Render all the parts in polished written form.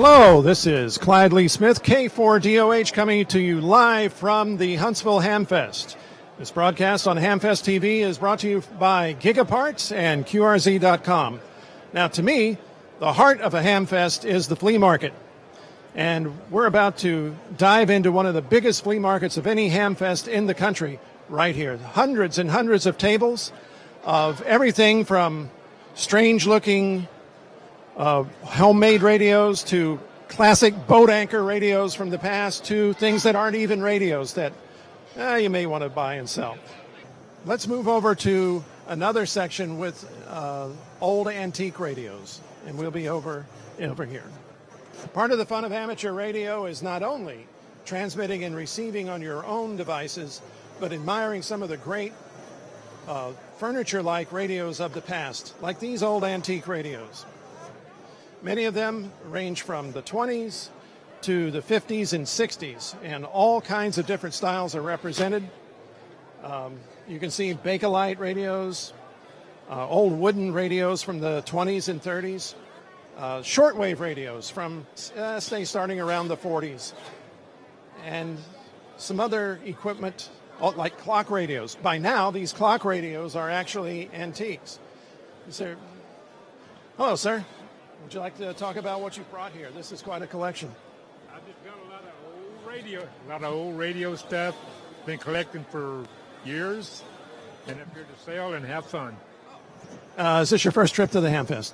Hello, this is Clyde Smith, K4DOH, coming to you live from the Huntsville Hamfest. This broadcast on Hamfest TV is brought to you by Gigaparts and QRZ.com. Now, to me, the heart of a Hamfest is the flea market. And we're about to dive into one of the biggest flea markets of any Hamfest in the country right here. Hundreds and hundreds of tables of everything from strange-looking homemade radios to classic boat anchor radios from the past to things that aren't even radios that you may want to buy and sell. Let's move over to another section with old antique radios, and we'll be over here. Part of the fun of amateur radio is not only transmitting and receiving on your own devices, but admiring some of the great furniture-like radios of the past, like these old antique radios. Many of them range from the 20s to the 50s and 60s, and all kinds of different styles are represented. You can see Bakelite radios, old wooden radios from the 20s and 30s, shortwave radios from, say, starting around the 40s, and some other equipment like clock radios. By now, these clock radios are actually antiques. Hello, sir. Would you like to talk about what you brought here? This is quite a collection. I've just got a lot of old radio stuff. Been collecting for years, and I'm here to sell and have fun. Is this your first trip to the Hamfest?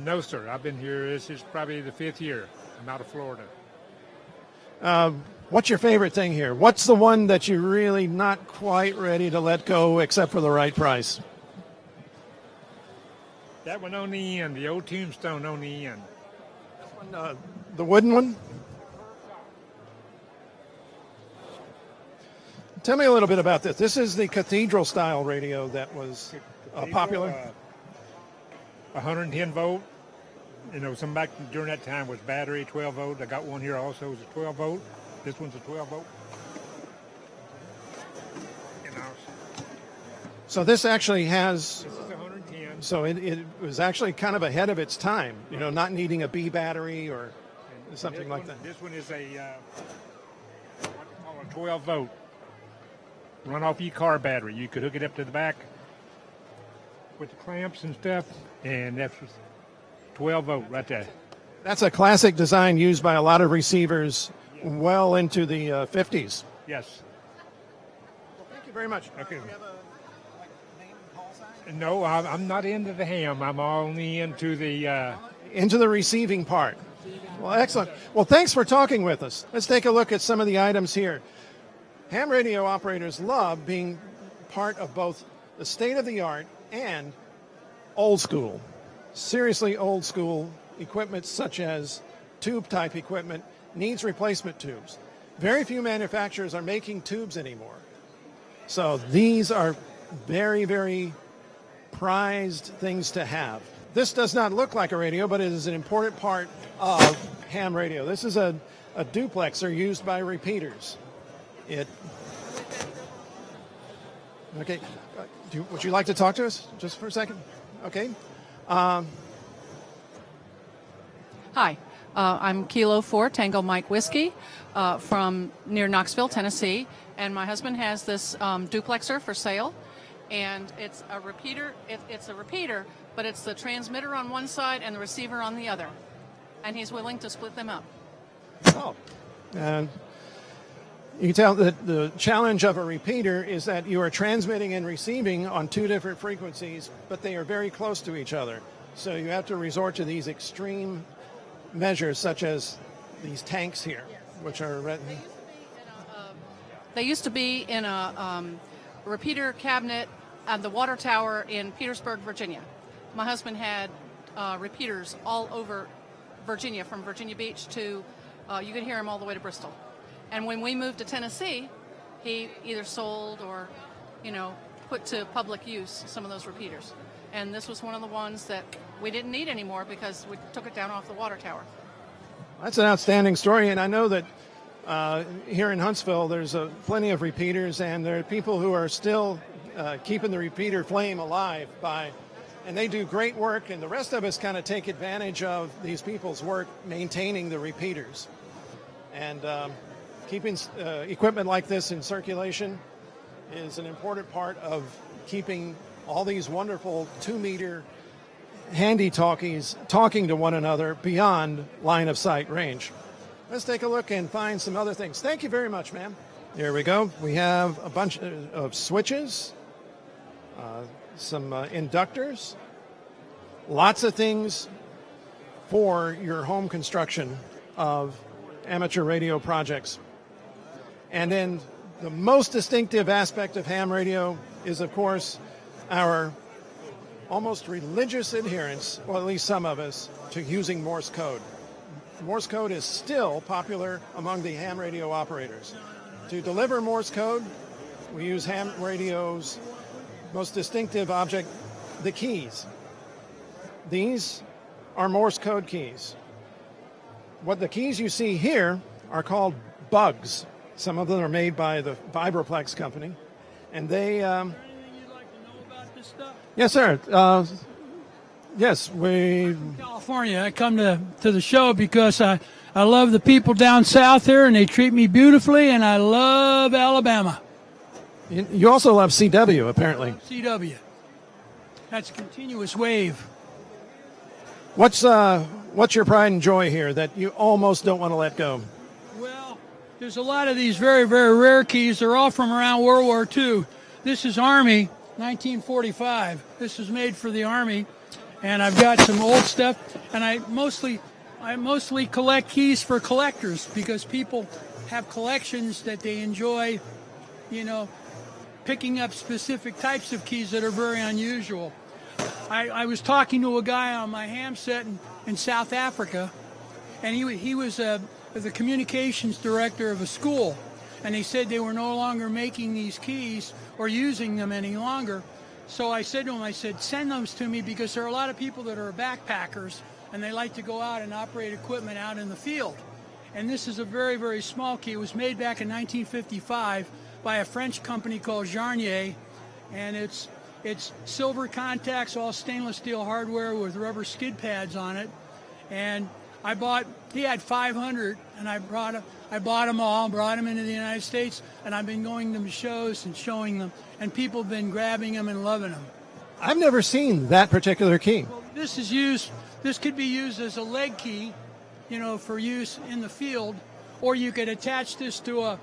No, sir. I've been here. This is probably the 5th year. I'm out of Florida. What's your favorite thing here? What's the one that you're really not quite ready to let go except for the right price? That one on the end, the old tombstone on the end. This one, the wooden one? Tell me a little bit about this. This is the cathedral style radio that was popular. 110 volt. You know, some back during that time was battery 12 volt. I got one here also. It's a 12 volt. This one's a 12 volt. So this actually has. This is 110. So it was actually kind of ahead of its time, you know, not needing a B battery or something like that. This one is a what they call a 12 volt. Run off your car battery. You could hook it up to the back with the clamps and stuff, and that's 12 volt right there. That's a classic design used by a lot of receivers well into the 50s. Yes. Well, thank you very much. Okay. Do you have a name and call sign? No, I'm not into the ham. I'm only into the... Into the receiving part. Well, excellent. Well, thanks for talking with us. Let's take a look at some of the items here. Ham radio operators love being part of both the state-of-the-art and old school. Seriously old school equipment such as tube-type equipment needs replacement tubes. Very few manufacturers are making tubes anymore. So these are very, very prized things to have. This does not look like a radio, but it is an important part of ham radio. This is a duplexer used by repeaters. Okay. Would you like to talk to us just for a second? Okay. Hi, I'm Kilo 4 Tango Mike Whiskey from near Knoxville, Tennessee, and my husband has this duplexer for sale, and it's a repeater. It's a repeater, but it's the transmitter on one side and the receiver on the other, and he's willing to split them up. Oh, and you can tell that the challenge of a repeater is that you are transmitting and receiving on two different frequencies, but they are very close to each other. So you have to resort to these extreme measures, such as these tanks here, which are They used to be in a repeater cabinet at the water tower in Petersburg, Virginia. My husband had repeaters all over Virginia, from Virginia Beach to, you could hear him all the way to Bristol. And when we moved to Tennessee, he either sold or, put to public use some of those repeaters. And this was one of the ones that we didn't need anymore because we took it down off the water tower. That's an outstanding story, and I know that here in Huntsville there's plenty of repeaters, and there are people who are still keeping the repeater flame alive by And they do great work, and the rest of us kind of take advantage of these people's work maintaining the repeaters. And keeping equipment like this in circulation is an important part of keeping all these wonderful 2-meter handy talkies talking to one another beyond line of sight range. Let's take a look and find some other things. Thank you very much, ma'am. Here we go. We have a bunch of switches, some inductors, lots of things for your home construction of amateur radio projects. And then the most distinctive aspect of ham radio is, of course, our almost religious adherence, well, at least some of us, to using Morse code. Morse code is still popular among the ham radio operators. To deliver Morse code, we use ham radio's most distinctive object, the keys. These are Morse code keys. What the keys you see here are called bugs. Some of them are made by the Vibroplex company, and they. Anything you'd like to know about this stuff? Yes, sir. Yes, we. California. I come to the show because I love the people down south here, and they treat me beautifully, and I love Alabama. You also love CW, apparently. CW. That's a continuous wave. What's your pride and joy here that you almost don't want to let go? Well, there's a lot of these very, very rare keys. They're all from around World War II. This is Army, 1945. This was made for the Army, and I've got some old stuff. And I mostly collect keys for collectors because people have collections that they enjoy, picking up specific types of keys that are very unusual. I was talking to a guy on my ham set in South Africa, and he was the communications director of a school, and he said they were no longer making these keys or using them any longer. So I said to him, send those to me because there are a lot of people that are backpackers, and they like to go out and operate equipment out in the field. And this is a very, very small key. It was made back in 1955 by a French company called Jarnier, and it's silver contacts, all stainless steel hardware with rubber skid pads on it. And he had 500, and I bought them all, brought them into the United States, and I've been going to shows and showing them, and people have been grabbing them and loving them. I've never seen that particular key. Well, this could be used as a leg key, for use in the field, or you could attach this to a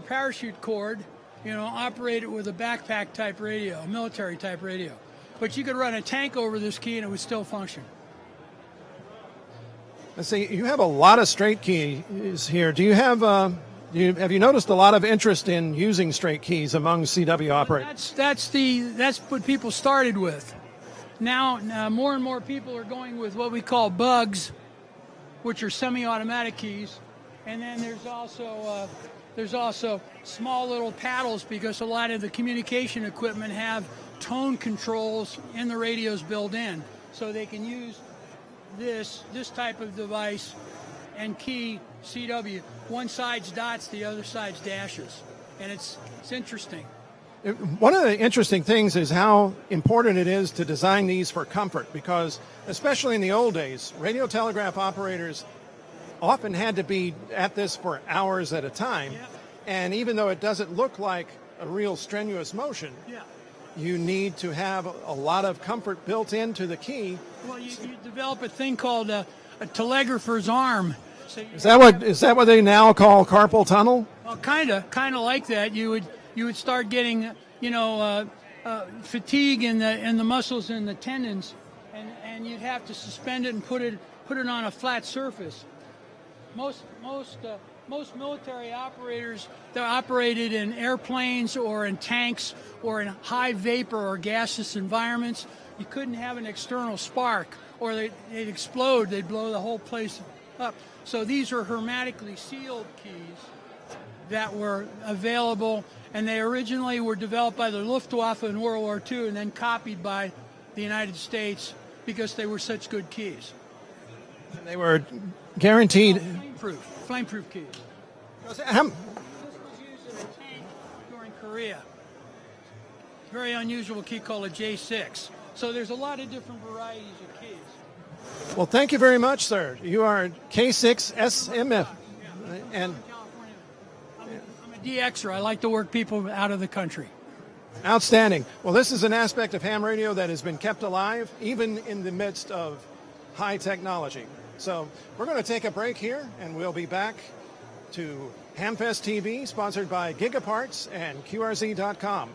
parachute cord, operate it with a backpack type radio, a military type radio. But you could run a tank over this key and it would still function. Let's see, you have a lot of straight keys here. Do you have have you noticed a lot of interest in using straight keys among CW operators? That's what people started with. Now more and more people are going with what we call bugs, which are semi-automatic keys, and then there's also small little paddles because a lot of the communication equipment have tone controls in the radios built in, so they can use this type of device and key CW. One side's dots, the other side's dashes, and it's interesting. One of the interesting things is how important it is to design these for comfort, because especially in the old days, radio telegraph operators often had to be at this for hours at a time. Yeah. And even though it doesn't look like a real strenuous motion, Yeah. you need to have a lot of comfort built into the key. Well, you develop a thing called a telegrapher's arm. So Is that what they now call carpal tunnel? Well, kind of like that. You would start getting fatigue in the muscles and the tendons, and you'd have to suspend it and put it on a flat surface. Most military operators, they're operated in airplanes or in tanks or in high vapor or gaseous environments. You couldn't have an external spark, or they'd explode. They'd blow the whole place up. So these are hermetically sealed keys that were available, and they originally were developed by the Luftwaffe in World War II and then copied by the United States because they were such good keys. And they were guaranteed. Flameproof keys. This was used in a tank during Korea. Very unusual key called a J6. So there's a lot of different varieties of keys. Well, thank you very much, sir. You are K6SMF. And I'm a DXer. I like to work people out of the country. outstanding. Well, this is an aspect of ham radio that has been kept alive even in the midst of high technology. So we're going to take a break here, and we'll be back to Hamfest TV, sponsored by Gigaparts and QRZ.com.